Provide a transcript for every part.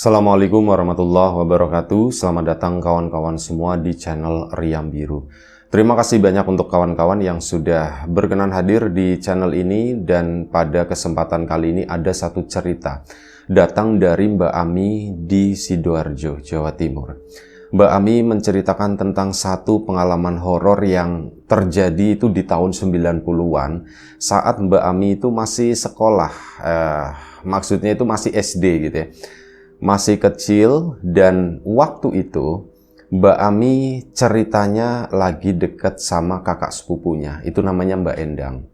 Assalamualaikum warahmatullahi wabarakatuh. Selamat datang kawan-kawan semua di channel Riam Biru. Terima kasih banyak untuk kawan-kawan yang sudah berkenan hadir di channel ini. Dan pada kesempatan kali ini ada satu cerita datang dari Mbak Ami di Sidoarjo, Jawa Timur. Mbak Ami menceritakan tentang satu pengalaman horor yang terjadi itu di tahun 90-an saat Mbak Ami itu masih sekolah, maksudnya itu masih SD gitu ya. Masih kecil, dan waktu itu Mbak Ami ceritanya lagi deket sama kakak sepupunya, itu namanya Mbak Endang.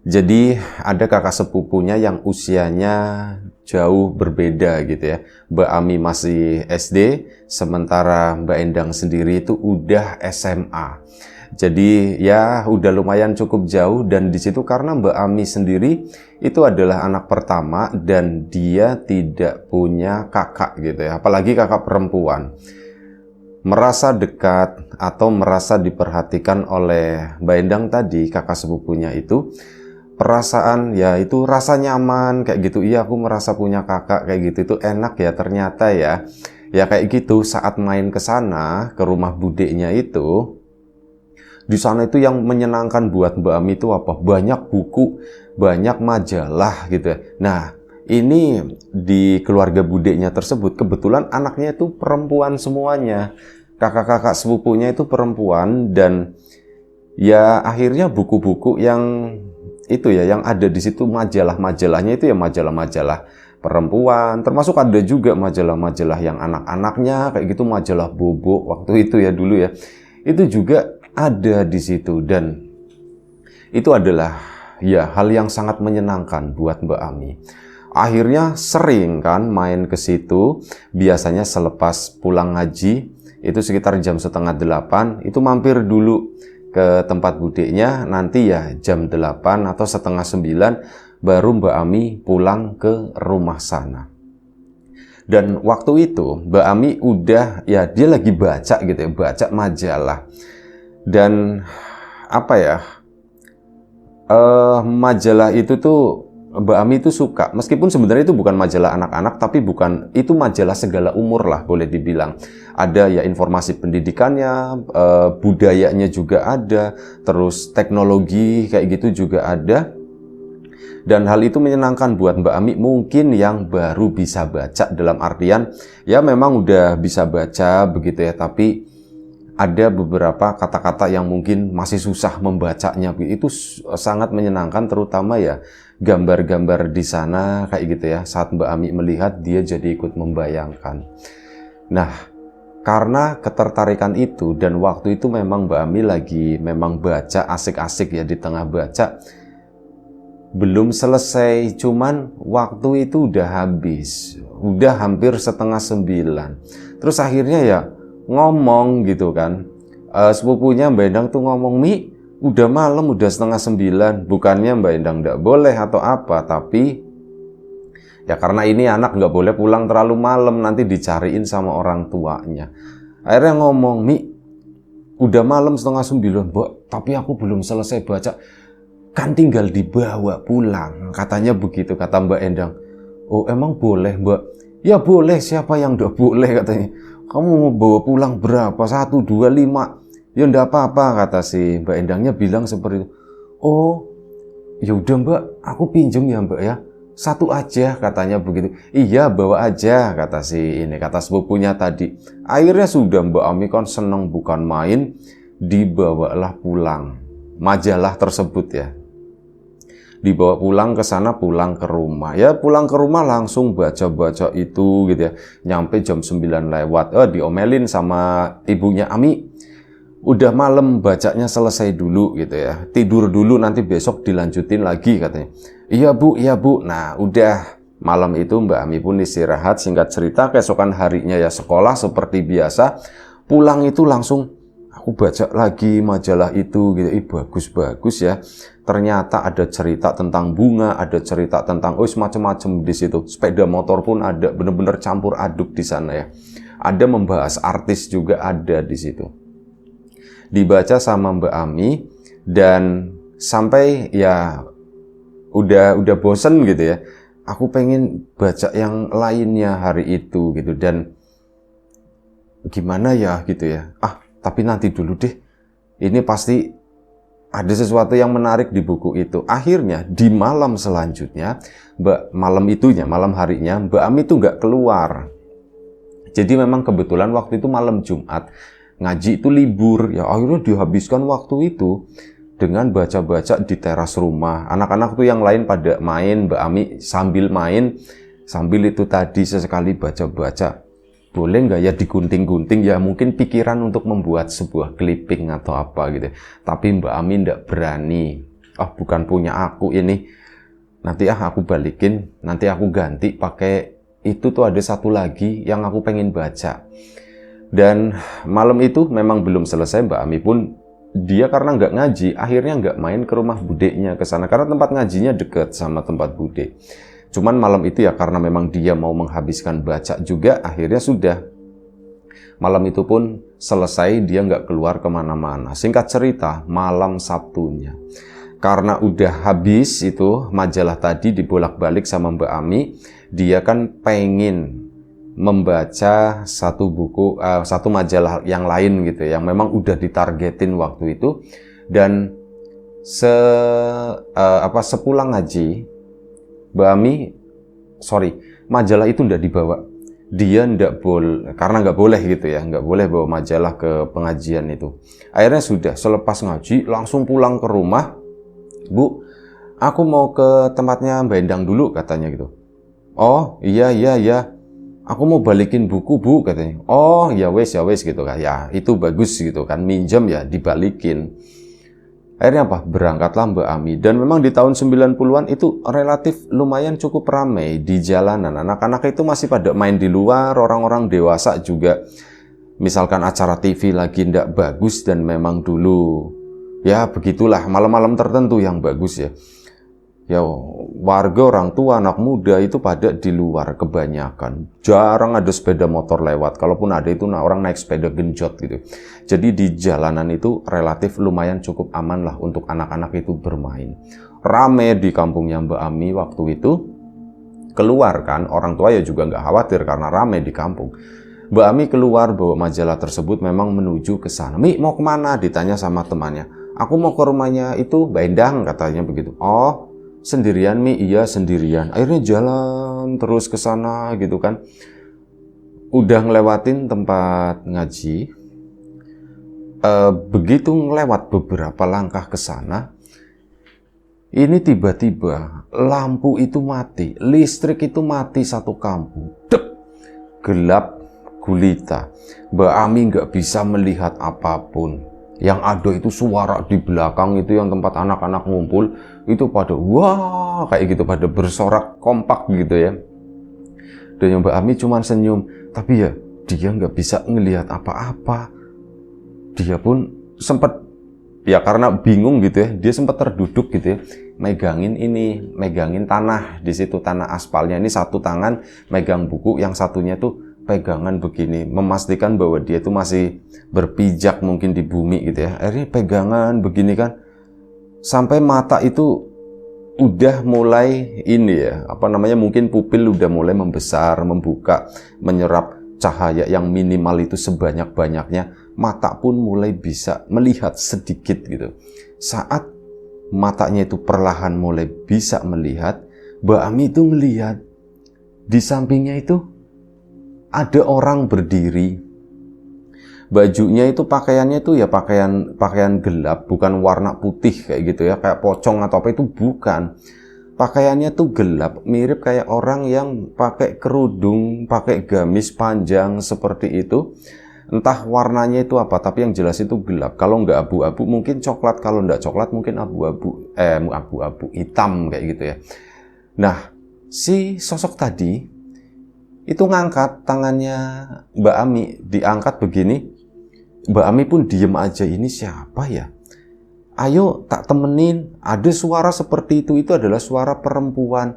Jadi ada kakak sepupunya yang usianya jauh berbeda gitu ya. Mbak Ami masih SD, sementara Mbak Endang sendiri itu udah SMA. Jadi ya udah lumayan cukup jauh, dan di situ karena Mbak Ami sendiri itu adalah anak pertama dan dia tidak punya kakak gitu ya, apalagi kakak perempuan. Merasa dekat atau merasa diperhatikan oleh Mbak Endang tadi, kakak sepupunya itu, perasaan ya itu rasa nyaman kayak gitu. Iya, aku merasa punya kakak kayak gitu, itu enak ya ternyata ya. Ya kayak gitu, saat main ke sana, ke rumah budeknya itu, di sana itu yang menyenangkan buat Mbak Ami itu apa? Banyak buku, banyak majalah gitu ya. Nah, ini di keluarga budeknya tersebut kebetulan anaknya itu perempuan semuanya. Kakak-kakak sepupunya itu perempuan, dan ya akhirnya buku-buku yang itu ya yang ada di situ, majalah-majalahnya itu ya majalah-majalah perempuan, termasuk ada juga majalah-majalah yang anak-anaknya kayak gitu, majalah Bobo waktu itu ya dulu ya. Itu juga ada di situ, dan itu adalah ya hal yang sangat menyenangkan buat Mbak Ami. Akhirnya sering kan main ke situ, biasanya selepas pulang ngaji, itu sekitar jam 7:30, itu mampir dulu ke tempat budeknya, nanti ya jam 8 atau 8:30 baru Mbak Ami pulang ke rumah sana. Dan waktu itu Mbak Ami udah ya dia lagi baca gitu ya, baca majalah. Dan apa ya, majalah itu tuh Mbak Ami itu suka, meskipun sebenarnya itu bukan majalah anak-anak, tapi bukan itu majalah segala umur lah boleh dibilang. Ada ya informasi pendidikannya, budayanya juga ada, terus teknologi kayak gitu juga ada. Dan hal itu menyenangkan buat Mbak Ami mungkin yang baru bisa baca, dalam artian ya memang udah bisa baca begitu ya, tapi ada beberapa kata-kata yang mungkin masih susah membacanya. Itu sangat menyenangkan, terutama ya gambar-gambar di sana kayak gitu ya. Saat Mbak Ami melihat, dia jadi ikut membayangkan. Nah, karena ketertarikan itu, dan waktu itu memang Mbak Ami lagi memang baca asik-asik ya, di tengah baca belum selesai, cuman waktu itu udah habis, udah hampir 8:30. Terus akhirnya ya ngomong gitu kan, sepupunya Mbak Endang tuh ngomong, "Mi, udah malam, udah 8:30. Bukannya Mbak Endang nggak boleh atau apa, tapi ya karena ini anak nggak boleh pulang terlalu malam, nanti dicariin sama orang tuanya. Akhirnya ngomong, "Mi, udah malam 8:30, Mbak, tapi aku belum selesai baca. Kan tinggal dibawa pulang," katanya begitu, kata Mbak Endang. "Oh, emang boleh, Mbak?" "Ya boleh, siapa yang nggak boleh," katanya. "Kamu mau bawa pulang berapa? 1, 2, 5. Ya ndak apa-apa," kata si Mbak Endangnya bilang seperti itu. "Oh, ya udah Mbak, aku pinjem ya Mbak ya. 1 aja," katanya begitu. "Iya, bawa aja," kata kata sepupunya tadi. Akhirnya sudah Mbak Ami kan seneng bukan main, dibawalah pulang majalah tersebut ya. Dibawa pulang ke sana, pulang ke rumah. Ya pulang ke rumah langsung baca-baca itu gitu ya. Nyampe jam 9 lewat. Diomelin sama ibunya, "Ami, udah malam, bacanya selesai dulu gitu ya. Tidur dulu, nanti besok dilanjutin lagi," katanya. Iya Bu." Nah udah malam itu Mbak Ami pun istirahat. Singkat cerita, keesokan harinya ya sekolah seperti biasa. Pulang itu langsung aku baca lagi majalah itu gitu. Bagus-bagus ya. Ternyata ada cerita tentang bunga, ada cerita tentang macam-macam di situ. Sepeda motor pun ada, bener-bener campur aduk di sana ya. Ada membahas artis juga ada di situ. Dibaca sama Mbak Ami, dan sampai ya udah bosen gitu ya. aku pengen baca yang lainnya hari itu gitu, dan gimana ya gitu ya, tapi nanti dulu deh, ini pasti ada sesuatu yang menarik di buku itu. Akhirnya di malam selanjutnya, malam harinya Mbak Ami itu nggak keluar. Jadi memang kebetulan waktu itu malam Jumat, ngaji itu libur, ya akhirnya dihabiskan waktu itu dengan baca-baca di teras rumah. Anak-anak tuh yang lain pada main, Mbak Ami sambil main, sambil itu tadi sesekali baca-baca. Boleh nggak ya digunting-gunting, ya mungkin pikiran untuk membuat sebuah clipping atau apa gitu. Tapi Mbak Ami nggak berani. Bukan punya aku ini. Nanti aku balikin, nanti aku ganti pakai itu tuh ada satu lagi yang aku pengen baca. Dan malam itu memang belum selesai, Mbak Ami pun dia karena nggak ngaji, akhirnya nggak main ke rumah budeknya ke sana karena tempat ngajinya deket sama tempat budek. Cuman malam itu ya karena memang dia mau menghabiskan baca juga, akhirnya sudah. Malam itu pun selesai, dia nggak keluar kemana-mana. Singkat cerita, malam Sabtunya, karena udah habis itu majalah tadi dibolak-balik sama Mbak Ami, dia kan pengen membaca satu buku, satu majalah yang lain gitu, yang memang udah ditargetin waktu itu. Dan sepulang ngaji, Mbak Ami, majalah itu ndak dibawa. Dia ndak boleh, karena nggak boleh gitu ya, nggak boleh bawa majalah ke pengajian itu. Akhirnya sudah, selepas ngaji langsung pulang ke rumah. Bu, aku mau ke tempatnya Mbak Endang dulu katanya gitu. Oh iya, aku mau balikin buku Bu katanya. Oh ya wes gitu kan. Ya itu bagus gitu kan, minjem ya dibalikin. Akhirnya berangkatlah Mbak Ami. Dan memang di tahun 90-an itu relatif lumayan cukup ramai di jalanan. Anak-anak itu masih pada main di luar, orang-orang dewasa juga. Misalkan acara TV lagi ndak bagus, dan memang dulu ya begitulah, malam-malam tertentu yang bagus ya. Ya warga, orang tua, anak muda itu pada di luar kebanyakan. Jarang ada sepeda motor lewat. Kalaupun ada itu orang naik sepeda genjot gitu. Jadi di jalanan itu relatif lumayan cukup aman lah untuk anak-anak itu bermain. Rame di kampungnya Mbak Ami waktu itu. Keluar kan, orang tua ya juga nggak khawatir karena rame di kampung. Mbak Ami keluar bawa majalah tersebut, memang menuju ke sana. Mi, mau kemana? Ditanya sama temannya. Aku mau ke rumahnya itu Mbak Endang katanya begitu. Oh, sendirian Mi? Iya sendirian. Akhirnya jalan terus ke sana gitu kan. Udah ngelewatin tempat ngaji. Begitu ngelewat beberapa langkah ke sana, ini tiba-tiba lampu itu mati, listrik itu mati satu kampung. Dep! Gelap gulita. Mbak Ami nggak bisa melihat apapun. Yang ada itu suara di belakang itu, yang tempat anak-anak ngumpul itu pada wah kayak gitu, pada bersorak kompak gitu ya. Dan yang Mbak Ami cuma senyum, tapi ya dia nggak bisa ngelihat apa-apa. Dia pun sempat ya karena bingung gitu ya, dia sempat terduduk gitu ya, megangin tanah di situ, tanah aspalnya. Ini satu tangan megang buku, yang satunya tuh pegangan begini, memastikan bahwa dia itu masih berpijak mungkin di bumi gitu ya. Akhirnya pegangan begini kan, sampai mata itu udah mulai ini ya, mungkin pupil udah mulai membesar, membuka, menyerap cahaya yang minimal itu sebanyak-banyaknya. Mata pun mulai bisa melihat sedikit gitu. Saat matanya itu perlahan mulai bisa melihat, Mbak Ami itu melihat di sampingnya itu ada orang berdiri. Bajunya itu, pakaiannya itu ya pakaian gelap, bukan warna putih kayak gitu ya, kayak pocong atau apa, itu bukan. Pakaiannya tuh gelap, mirip kayak orang yang pakai kerudung, pakai gamis panjang seperti itu. Entah warnanya itu apa, tapi yang jelas itu gelap. Kalau nggak abu-abu mungkin coklat, kalau nggak coklat mungkin abu-abu hitam kayak gitu ya. Nah, si sosok tadi itu ngangkat tangannya Mbak Ami, diangkat begini. Mbak Ami pun diem aja, ini siapa ya? Ayo tak temenin. Ada suara seperti itu adalah suara perempuan.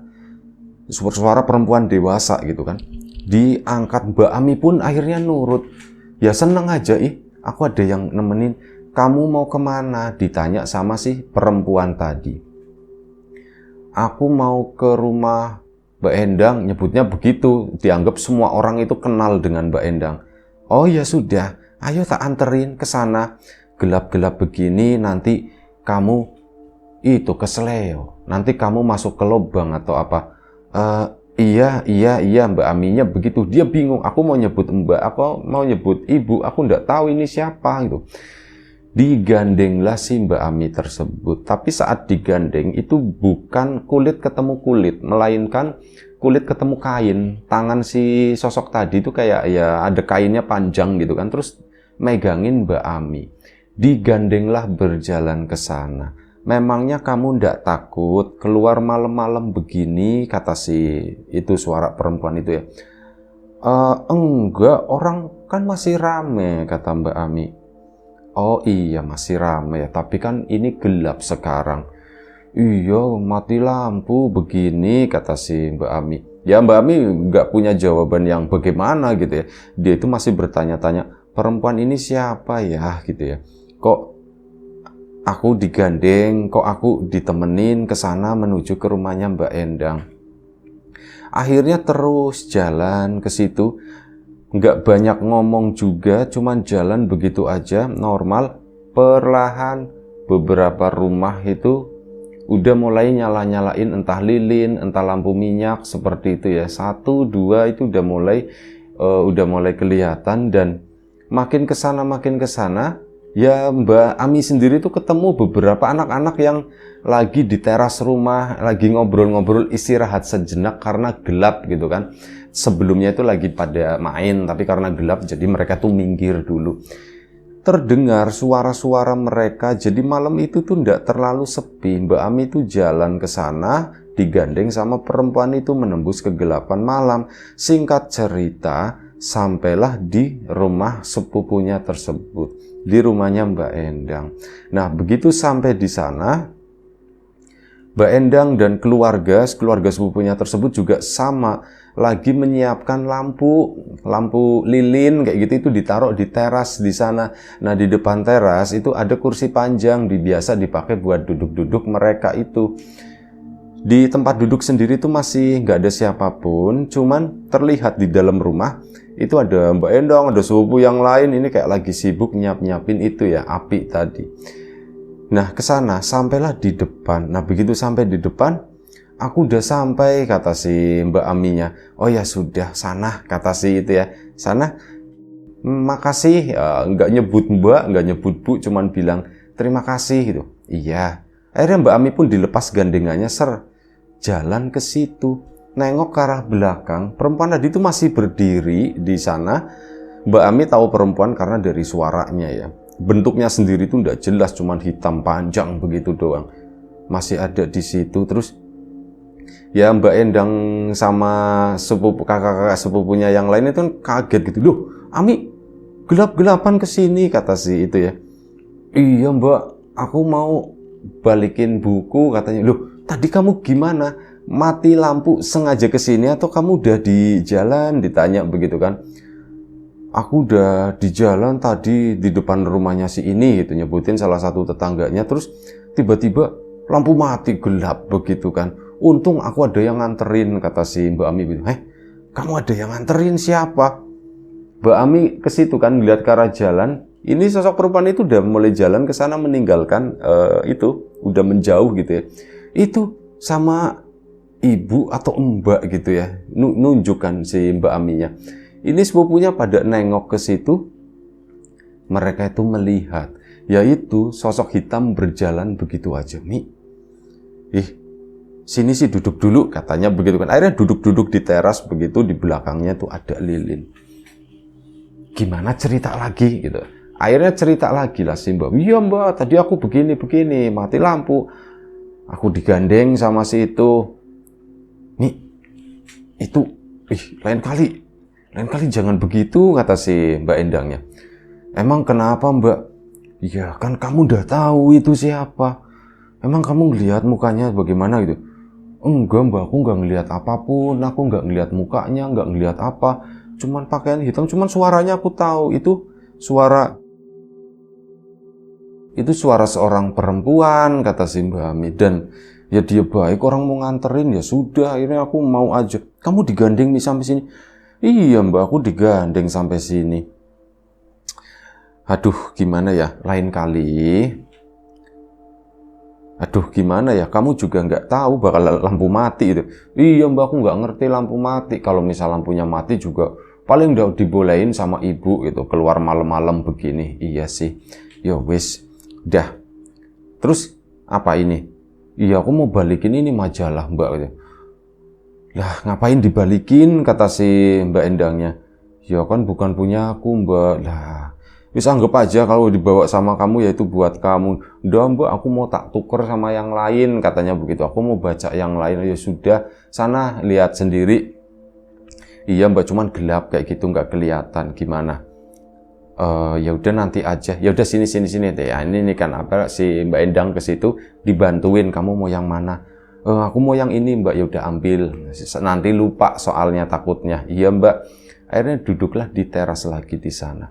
Suara perempuan dewasa gitu kan. Diangkat, Mbak Ami pun akhirnya nurut. Ya seneng aja, aku ada yang nemenin. Kamu mau kemana? Ditanya sama si perempuan tadi. Aku mau ke rumah Mbak Endang nyebutnya begitu, dianggap semua orang itu kenal dengan Mbak Endang. Oh ya sudah, ayo tak anterin ke sana. Gelap-gelap begini nanti kamu itu kesleo. Nanti kamu masuk ke lubang atau apa. Iya Mbak Aminya begitu. Dia bingung, aku mau nyebut Mbak, aku mau nyebut Ibu, aku nggak tahu ini siapa gitu. Digandenglah si Mbak Ami tersebut. Tapi saat digandeng itu bukan kulit ketemu kulit, melainkan kulit ketemu kain. Tangan si sosok tadi itu kayak ya ada kainnya panjang gitu kan, terus megangin Mbak Ami. Digandenglah berjalan ke sana. Memangnya kamu ndak takut keluar malam-malam begini, kata si itu suara perempuan itu ya. Enggak, orang kan masih rame, kata Mbak Ami. Oh iya masih rame ya, tapi kan ini gelap sekarang. Iya mati lampu begini, kata si Mbak Ami. Ya Mbak Ami nggak punya jawaban yang bagaimana gitu ya. Dia itu masih bertanya-tanya, perempuan ini siapa ya gitu ya. Kok aku digandeng, kok aku ditemenin ke sana menuju ke rumahnya Mbak Endang. Akhirnya terus jalan ke situ. Nggak banyak ngomong juga, cuman jalan begitu aja, normal. Perlahan beberapa rumah itu udah mulai nyala-nyalain entah lilin, entah lampu minyak seperti itu ya. 1, 2 itu udah mulai kelihatan dan makin kesana ya Mbak Ami sendiri tuh ketemu beberapa anak-anak yang lagi di teras rumah, lagi ngobrol-ngobrol istirahat sejenak karena gelap gitu kan. Sebelumnya itu lagi pada main, tapi karena gelap jadi mereka tuh minggir dulu. Terdengar suara-suara mereka, jadi malam itu tuh ndak terlalu sepi. Mbak Ami tuh jalan ke sana, digandeng sama perempuan itu menembus kegelapan malam. Singkat cerita, sampailah di rumah sepupunya tersebut, di rumahnya Mbak Endang. Nah, begitu sampai di sana, Mbak Endang dan keluarga sepupunya tersebut juga sama, lagi menyiapkan lampu lilin kayak gitu, itu ditaruh di teras di sana. Nah, di depan teras itu ada kursi panjang, biasa dipakai buat duduk-duduk mereka itu. Di tempat duduk sendiri itu masih nggak ada siapapun, cuman terlihat di dalam rumah itu ada Mbak Endang, ada sepupu yang lain, ini kayak lagi sibuk nyiapin itu ya, api tadi. Nah, ke sana sampailah di depan. Nah, begitu sampai di depan, aku udah sampai, kata si Mbak Aminya. Oh ya sudah, sana, kata si itu ya. Sana, makasih. Nggak nyebut Mbak, nggak nyebut Bu, cuman bilang terima kasih gitu. Iya. Akhirnya Mbak Ami pun dilepas gandengannya, jalan ke situ. Nengok ke arah belakang, perempuan tadi itu masih berdiri di sana. Mbak Ami tahu perempuan karena dari suaranya ya. Bentuknya sendiri itu nggak jelas, cuman hitam panjang begitu doang. Masih ada di situ. Terus ya Mbak Endang sama kakak-kakak sepupunya yang lain itu kaget gitu. Loh, Ami gelap-gelapan kesini, kata si itu ya. Iya Mbak, aku mau balikin buku, katanya. Loh, tadi kamu gimana? Mati lampu sengaja kesini atau kamu udah di jalan? Ditanya begitu kan. Aku udah di jalan tadi di depan rumahnya si ini gitu, nyebutin salah satu tetangganya. Terus tiba-tiba lampu mati, gelap begitu kan. Untung aku ada yang nganterin, kata si Mbak Ami gitu. Kamu ada yang nganterin siapa? Mbak Ami ke situ kan, lihat ke arah jalan. Ini sosok perempuan itu udah mulai jalan ke sana meninggalkan itu, udah menjauh gitu ya. Itu sama ibu atau mbak gitu ya, nunjukkan si Mbak Aminya. Ini sepupunya pada nengok ke situ. Mereka itu melihat, yaitu sosok hitam berjalan begitu aja. Sini sih duduk dulu, katanya begitu kan. Akhirnya duduk-duduk di teras begitu, di belakangnya tuh ada lilin. Gimana cerita lagi gitu. Akhirnya cerita lagi lah si Mbak. Iya Mbak, tadi aku begini, mati lampu. Aku digandeng sama si itu. Lain kali jangan begitu, kata si Mbak Endangnya. Emang kenapa Mbak? Ya kan kamu udah tahu itu siapa. Emang kamu ngelihat mukanya bagaimana gitu? Enggak Mbak, aku nggak ngelihat apapun. Aku nggak ngelihat mukanya, nggak ngelihat apa. Cuman pakaian hitam, cuman suaranya aku tahu. Itu suara seorang perempuan, kata si Mbak Ami. Dan Ya dia baik, orang mau nganterin ya sudah, akhirnya aku mau aja. Kamu digandeng nih sampai sini. Iya mbak, aku digandeng sampai sini. Aduh gimana ya, lain kali. Aduh gimana ya, kamu juga nggak tahu bakal lampu mati itu. Iya mbak, aku nggak ngerti lampu mati. Kalau misal lampunya mati juga paling udah dibolehin sama ibu gitu, keluar malam-malam begini. Iya sih, ya wis, dah. Terus apa ini? Iya aku mau balikin ini majalah mbak. Lah ngapain dibalikin, kata si mbak Endangnya. Ya kan bukan punya aku mbak. Lah wis anggap aja kalau dibawa sama kamu ya itu buat kamu. Udah mbak, aku mau tak tuker sama yang lain, katanya begitu. Aku mau baca yang lain. Ya sudah, sana lihat sendiri. Iya mbak, cuman gelap kayak gitu, nggak kelihatan. Gimana? Ya udah nanti aja. Ya udah sini deh. Ya, ini kan apa, si Mbak Endang ke situ dibantuin. Kamu mau yang mana? Aku mau yang ini mbak. Ya udah ambil. Nanti lupa soalnya takutnya. Iya mbak. Akhirnya duduklah di teras lagi di sana.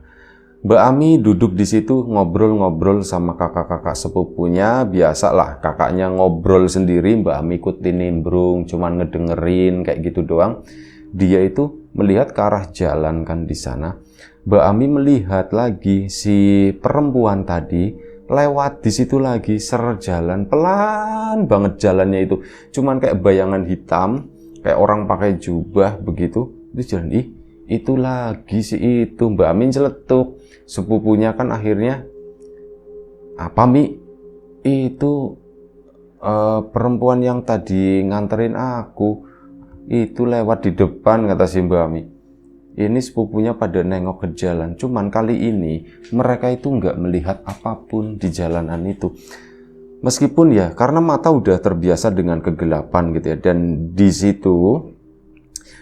Mbak Ami duduk di situ ngobrol-ngobrol sama kakak-kakak sepupunya. Biasalah kakaknya ngobrol sendiri, Mbak Ami ikut nimbrung, cuman ngedengerin kayak gitu doang. Dia itu melihat ke arah jalan kan di sana. Mbak Ami melihat lagi si perempuan tadi lewat di situ lagi, jalan pelan banget jalannya itu. Cuman kayak bayangan hitam, kayak orang pakai jubah begitu. Itu jalan, itu lagi si itu. Mbak Ami celetuk. Sepupunya kan akhirnya, apa Mi? Itu perempuan yang tadi nganterin aku. Itu lewat di depan, kata si Mbak Ami. Ini sepupunya pada nengok ke jalan. Cuman kali ini mereka itu nggak melihat apapun di jalanan itu. Meskipun ya karena mata udah terbiasa dengan kegelapan gitu ya. Dan di situ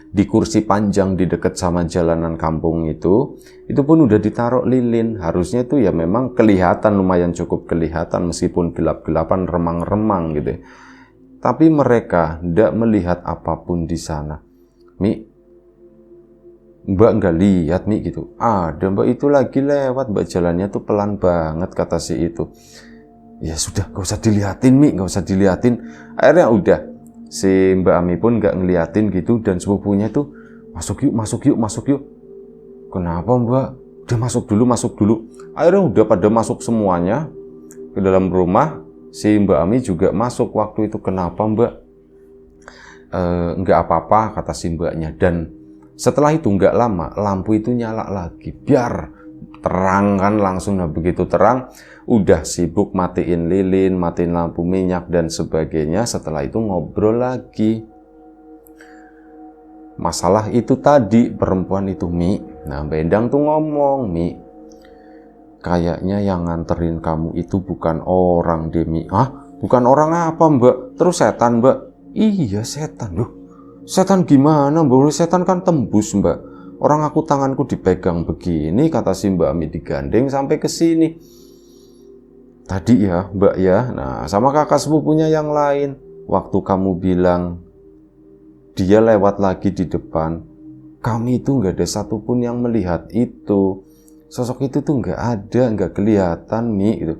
di kursi panjang di dekat sama jalanan kampung itu pun udah ditaruh lilin. Harusnya itu ya memang kelihatan, lumayan cukup kelihatan meskipun gelap-gelapan, remang-remang gitu ya. Tapi mereka tidak melihat apapun di sana. Mi, mbak nggak lihat Mi gitu. Ada mbak itu lagi lewat, mbak jalannya tuh pelan banget, kata si itu. Ya sudah, gak usah dilihatin Mi, gak usah dilihatin. Akhirnya udah, si Mbak Ami pun nggak ngeliatin gitu, dan sepupunya tuh masuk yuk. Kenapa mbak? Udah masuk dulu. Akhirnya udah pada masuk semuanya ke dalam rumah. Si Mbak Ami juga masuk waktu itu. Kenapa mbak? Nggak apa-apa, kata si mbaknya. Dan setelah itu nggak lama lampu itu nyala lagi, biar terang kan langsung. Nah begitu terang udah sibuk matiin lilin, matiin lampu minyak dan sebagainya. Setelah itu ngobrol lagi masalah itu tadi, perempuan itu Mi. Nah Mbak Endang tuh ngomong, Mi, kayaknya yang nganterin kamu itu bukan orang deh Mi. Hah? Bukan orang apa mbak? Terus setan mbak? Iya setan loh. Setan gimana mbak? Setan kan tembus mbak. Orang aku tanganku dipegang begini, kata si Mbak Ami, digandeng sampai ke sini. Tadi ya mbak ya. Nah sama kakak sepupunya yang lain. Waktu kamu bilang dia lewat lagi di depan, kami itu nggak ada satupun yang melihat itu. Sosok itu tuh nggak ada, nggak kelihatan Mi gitu.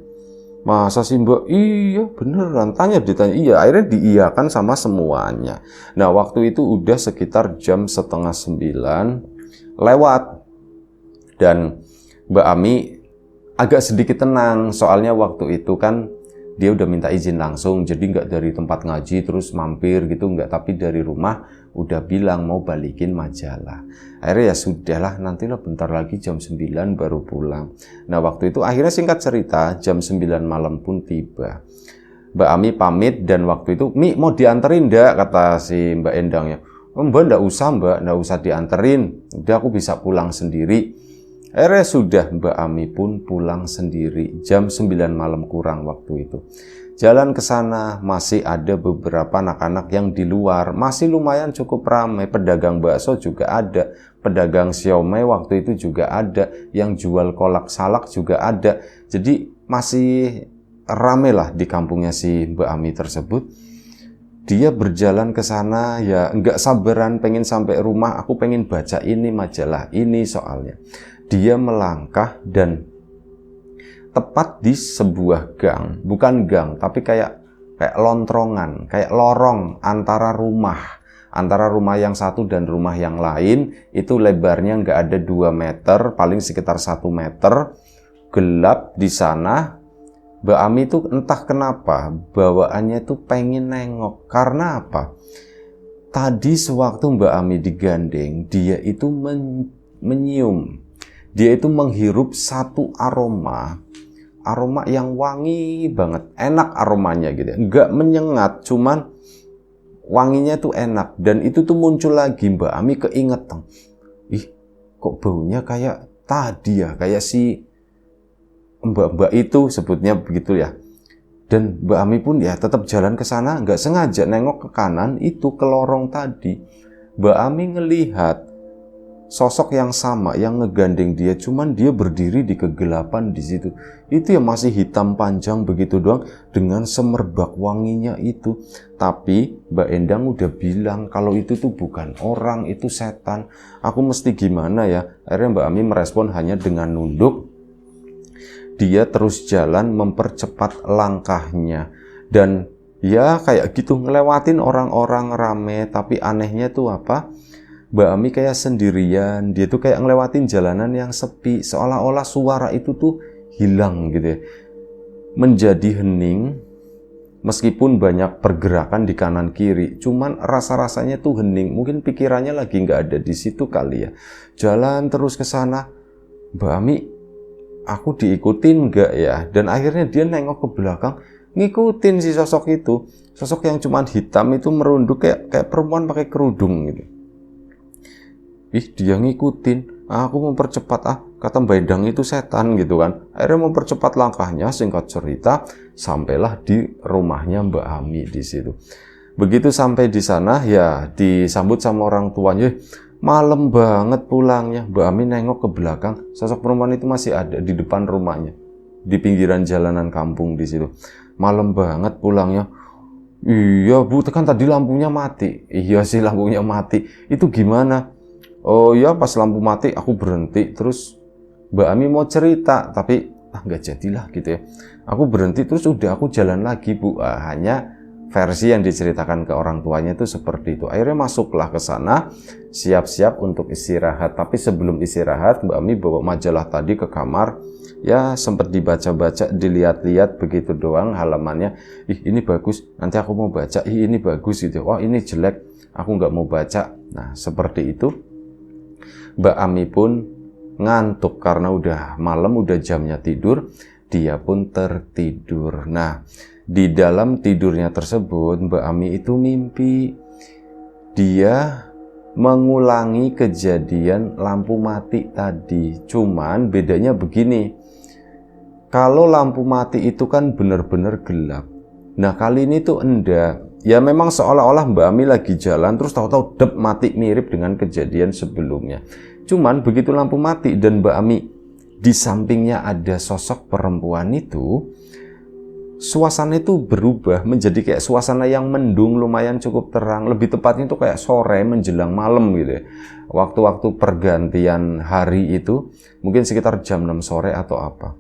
Masa sih mbak? Iya beneran, ditanya. Iya, akhirnya diiyakan sama semuanya. Nah waktu itu udah sekitar jam 8:30 lewat. Dan Mbak Ami agak sedikit tenang, soalnya waktu itu kan dia udah minta izin langsung, jadi nggak dari tempat ngaji terus mampir gitu, nggak, tapi dari rumah udah bilang mau balikin majalah. Akhirnya ya sudahlah, nantilah bentar lagi jam 9 baru pulang. Nah waktu itu akhirnya singkat cerita jam 9 malam pun tiba. Mbak Ami pamit dan waktu itu, Mi mau dianterin ndak, kata si Mbak Endang ya. Oh, mbak ndak usah dianterin, udah aku bisa pulang sendiri. Akhirnya sudah Mbak Ami pun pulang sendiri jam 9 malam kurang waktu itu. Jalan ke sana masih ada beberapa anak-anak yang di luar, masih lumayan cukup ramai. Pedagang bakso juga ada, pedagang siomay waktu itu juga ada, yang jual kolak salak juga ada. Jadi masih ramai lah di kampungnya si Mbak Ami tersebut. Dia berjalan ke sana ya nggak sabaran pengen sampai rumah, aku pengen baca ini majalah ini soalnya. Dia melangkah dan tepat di sebuah gang, bukan gang, tapi kayak kayak lontrongan, kayak lorong antara rumah yang satu dan rumah yang lain. Itu lebarnya nggak ada 2 meter, paling sekitar 1 meter, gelap di sana. Mbak Ami itu entah kenapa bawaannya itu pengen nengok. Karena apa? Tadi sewaktu Mbak Ami digandeng, dia itu menyium, dia itu menghirup satu aroma yang wangi banget, enak aromanya gitu, nggak menyengat, cuman wanginya tuh enak. Dan itu tuh muncul lagi, Mbak Ami keingetan, ih kok baunya kayak tadi ya, kayak si mbak-mbak itu, sebutnya begitu ya. Dan Mbak Ami pun ya tetap jalan ke sana, nggak sengaja nengok ke kanan, itu ke lorong tadi. Mbak Ami ngelihat sosok yang sama yang ngegandeng dia, cuman dia berdiri di kegelapan di situ. Itu yang masih hitam panjang begitu doang dengan semerbak wanginya itu. Tapi Mbak Endang udah bilang kalau itu tuh bukan orang, itu setan. Aku mesti gimana ya? Akhirnya Mbak Ami merespon hanya dengan nunduk. Dia terus jalan mempercepat langkahnya. Dan ya kayak gitu ngelewatin orang-orang rame. Tapi anehnya tuh apa? Mbak Ami kayak sendirian. Dia tuh kayak ngelewatin jalanan yang sepi. Seolah-olah suara itu tuh hilang gitu ya. Menjadi hening. Meskipun banyak pergerakan di kanan kiri. Cuman rasa-rasanya tuh hening. Mungkin pikirannya lagi nggak ada di situ kali ya. Jalan terus ke sana. Mbak Ami, aku diikutin nggak ya? Dan akhirnya dia nengok ke belakang, ngikutin si sosok itu. Sosok yang cuman hitam itu merunduk kayak perempuan pakai kerudung gitu. Ih, dia ngikutin. Aku mempercepat, kata Mbak Endang itu setan gitu kan. Akhirnya mempercepat langkahnya, singkat cerita, sampailah di rumahnya Mbak Ami di situ. Begitu sampai di sana ya disambut sama orang tuanya. Malam banget pulangnya. Mbak Ami nengok ke belakang, sosok perempuan itu masih ada di depan rumahnya, di pinggiran jalanan kampung di situ. Malam banget pulangnya. Iya Bu, kan tadi lampunya mati. Iya sih lampunya mati. Itu gimana? Oh ya, pas lampu mati aku berhenti. Terus Mbak Ami mau cerita, tapi nggak jadilah gitu ya. Aku berhenti terus udah aku jalan lagi Bu. Hanya versi yang diceritakan ke orang tuanya itu seperti itu. Akhirnya masuklah ke sana, siap-siap untuk istirahat. Tapi sebelum istirahat, Mbak Ami bawa majalah tadi ke kamar. Ya sempat dibaca-baca, dilihat-lihat begitu doang halamannya. Ih ini bagus, nanti aku mau baca. Ih ini bagus gitu. Wah ini jelek, aku nggak mau baca. Nah seperti itu. Mbak Ami pun ngantuk karena udah malam, udah jamnya tidur. Dia pun tertidur. Nah, di dalam tidurnya tersebut, Mbak Ami itu mimpi. Dia mengulangi kejadian lampu mati tadi. Cuman bedanya begini. Kalau lampu mati itu kan benar-benar gelap. Nah, kali ini tuh enggak. Ya memang seolah-olah Mbak Ami lagi jalan, terus tahu-tahu dep mati, mirip dengan kejadian sebelumnya. Cuman begitu lampu mati dan Mbak Ami di sampingnya ada sosok perempuan itu, suasana itu berubah menjadi kayak suasana yang mendung, lumayan cukup terang. Lebih tepatnya itu kayak sore menjelang malam gitu ya. Waktu-waktu pergantian hari itu mungkin sekitar jam 6 sore atau apa.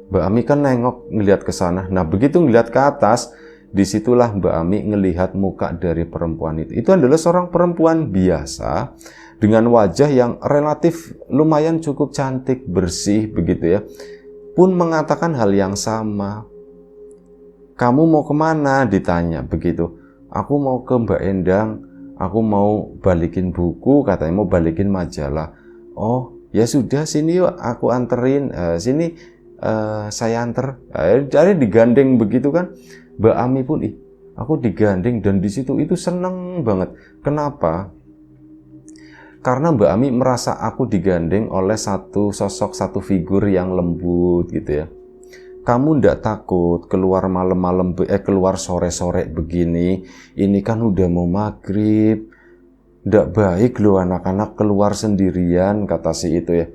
Mbak Ami kan nengok ngelihat ke sana. Nah begitu ngelihat ke atas, disitulah Mbak Ami ngelihat muka dari perempuan itu. Itu adalah seorang perempuan biasa dengan wajah yang relatif lumayan cukup cantik, bersih begitu ya. Pun mengatakan hal yang sama. Kamu mau kemana? Ditanya begitu. Aku mau ke Mbak Endang. Aku mau balikin buku, katanya mau balikin majalah. Oh ya sudah, sini yuk aku anterin. Sini saya anter. Jadi digandeng begitu kan. Mbak Ami pun aku digandeng dan di situ itu seneng banget. Kenapa? Karena Mbak Ami merasa aku digandeng oleh satu sosok, satu figur yang lembut gitu ya. Kamu ndak takut keluar malam-malam, keluar sore-sore begini? Ini kan udah mau maghrib. Ndak baik loh anak-anak keluar sendirian, kata si itu ya.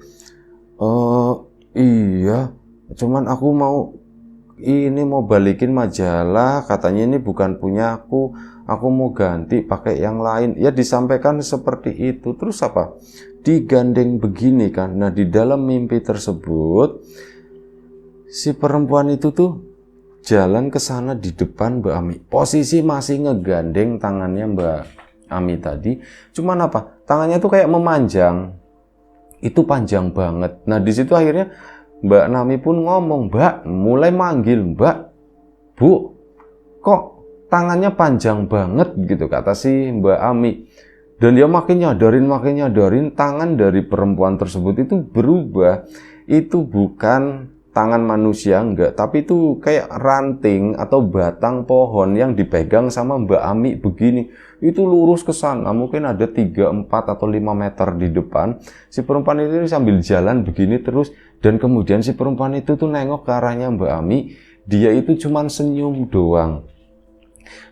Iya, cuman aku mau balikin majalah, katanya ini bukan punya aku mau ganti pakai yang lain. Ya disampaikan seperti itu. Terus apa? Digandeng begini kan. Nah di dalam mimpi tersebut si perempuan itu tuh jalan ke sana di depan Mbak Ami. Posisi masih ngegandeng tangannya Mbak Ami tadi. Cuman apa? Tangannya tuh kayak memanjang. Itu panjang banget. Nah, di situ akhirnya Mbak Nami pun ngomong, "Mbak," mulai manggil, "Mbak, Bu, kok tangannya panjang banget?" gitu kata si Mbak Ami. Dan dia makin nyadarin tangan dari perempuan tersebut itu berubah. Itu bukan tangan manusia, enggak, tapi itu kayak ranting atau batang pohon yang dipegang sama Mbak Ami begini. Itu lurus ke sana, mungkin ada 3, 4, atau 5 meter di depan. Si perempuan itu sambil jalan begini terus, dan kemudian si perempuan itu tuh nengok ke arahnya Mbak Ami. Dia itu cuman senyum doang.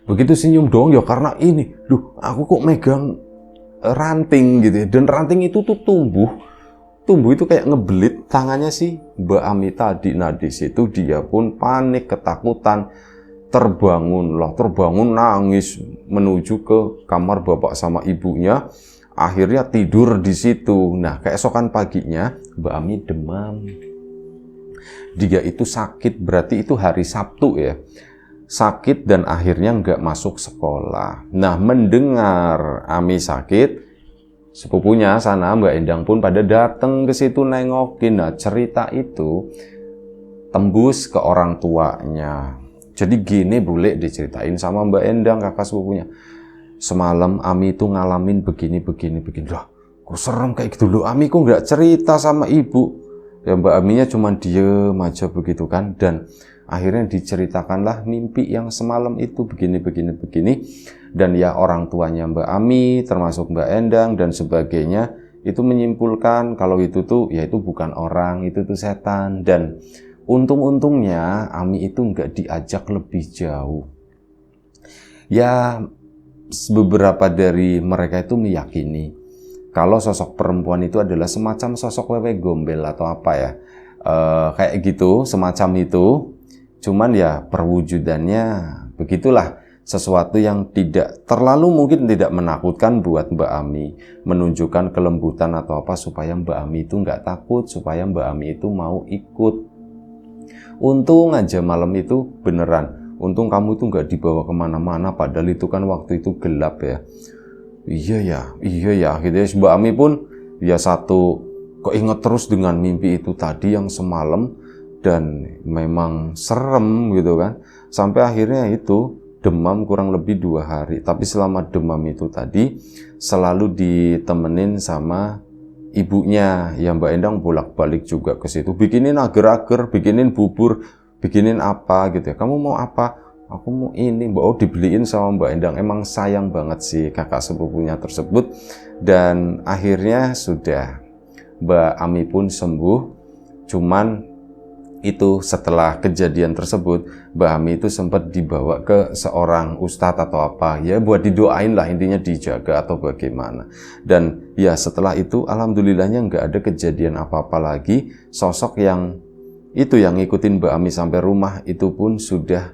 Begitu senyum doang ya karena ini, aku kok megang ranting gitu ya. Dan ranting itu tuh tumbuh itu kayak ngebelit tangannya si Mbak Ami tadi. Nah, di situ dia pun panik, ketakutan, terbangun nangis menuju ke kamar bapak sama ibunya. Akhirnya tidur di situ. Nah, keesokan paginya Mbak Ami demam. Dia itu sakit, berarti itu hari Sabtu ya. Sakit dan akhirnya nggak masuk sekolah. Nah, mendengar Ami sakit, sepupunya sana Mbak Endang pun pada datang ke situ nengokin. Nah, cerita itu tembus ke orang tuanya. Jadi gini boleh diceritain sama Mbak Endang, kakak sepupunya. Semalam Ami itu ngalamin begini. Lah, kok serem kayak gitu loh. Ami kok nggak cerita sama ibu? Ya Mbak Aminya cuma diem aja begitu kan. Dan akhirnya diceritakanlah mimpi yang semalam itu begini. Dan ya orang tuanya Mbak Ami, termasuk Mbak Endang dan sebagainya, itu menyimpulkan kalau itu tuh, ya itu bukan orang, itu tuh setan. Dan untung-untungnya Ami itu nggak diajak lebih jauh. Ya beberapa dari mereka itu meyakini kalau sosok perempuan itu adalah semacam sosok wewe gombel atau apa ya, kayak gitu, semacam itu. Cuman ya perwujudannya begitulah, sesuatu yang tidak terlalu mungkin tidak menakutkan buat Mbak Ami, menunjukkan kelembutan atau apa supaya Mbak Ami itu nggak takut, supaya Mbak Ami itu mau ikut. Untung aja malam itu beneran, untung kamu itu nggak dibawa kemana-mana, padahal itu kan waktu itu gelap ya. Iya ya gitu ya. Mbak Ami pun ya satu keinget terus dengan mimpi itu tadi yang semalam, dan memang serem gitu kan, sampai akhirnya itu demam kurang lebih 2 hari. Tapi selama demam itu tadi selalu ditemenin sama ibunya, ya Mbak Endang bolak-balik juga ke situ, bikinin agar-agar, bikinin bubur, bikinin apa gitu ya. Kamu mau apa? Aku mau ini, dibeliin sama Mbak Endang. Emang sayang banget sih kakak sepupunya tersebut. Dan akhirnya sudah Mbak Ami pun sembuh. Cuman itu setelah kejadian tersebut, Mbak Ami itu sempat dibawa ke seorang ustadz atau apa ya, buat didoain lah, intinya dijaga atau bagaimana. Dan ya setelah itu alhamdulillahnya nggak ada kejadian apa-apa lagi. Sosok yang itu yang ngikutin Mbak Ami sampai rumah itu pun sudah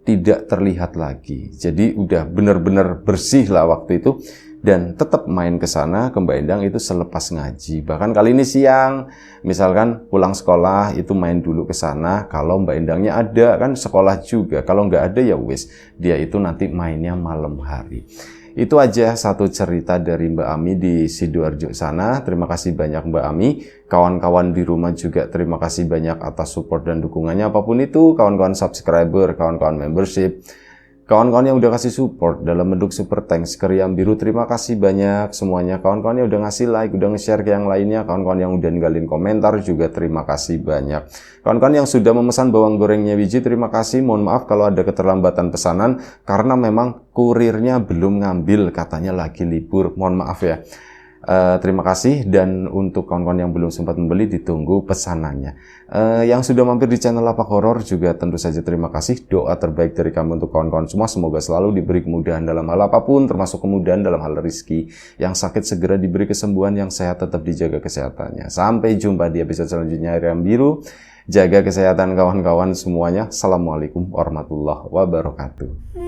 tidak terlihat lagi. Jadi udah benar-benar bersih lah waktu itu. Dan tetap main ke sana ke Mbak Endang itu selepas ngaji. Bahkan kali ini siang, misalkan pulang sekolah itu main dulu ke sana. Kalau Mbak Endangnya ada kan sekolah juga. Kalau nggak ada ya wis, dia itu nanti mainnya malam hari. Itu aja satu cerita dari Mbak Ami di Sidoarjo sana. Terima kasih banyak Mbak Ami. Kawan-kawan di rumah juga terima kasih banyak atas support dan dukungannya. Apapun itu, kawan-kawan subscriber, kawan-kawan membership, kawan-kawan yang udah kasih support dalam bentuk super thanks ke Riam Biru, terima kasih banyak semuanya. Kawan-kawan yang udah ngasih like, udah nge-share ke yang lainnya, kawan-kawan yang udah ninggalin komentar juga terima kasih banyak. Kawan-kawan yang sudah memesan bawang gorengnya Wiji, terima kasih. Mohon maaf kalau ada keterlambatan pesanan karena memang kurirnya belum ngambil, katanya lagi libur. Mohon maaf ya. Terima kasih, dan untuk kawan-kawan yang belum sempat membeli ditunggu pesanannya. Yang sudah mampir di channel Lapak Horor juga tentu saja terima kasih. Doa terbaik dari kami untuk kawan-kawan semua, semoga selalu diberi kemudahan dalam hal apapun, termasuk kemudahan dalam hal rezeki. Yang sakit segera diberi kesembuhan, yang sehat tetap dijaga kesehatannya. Sampai jumpa di episode selanjutnya Riam Biru. Jaga kesehatan kawan-kawan semuanya. Assalamualaikum warahmatullahi wabarakatuh.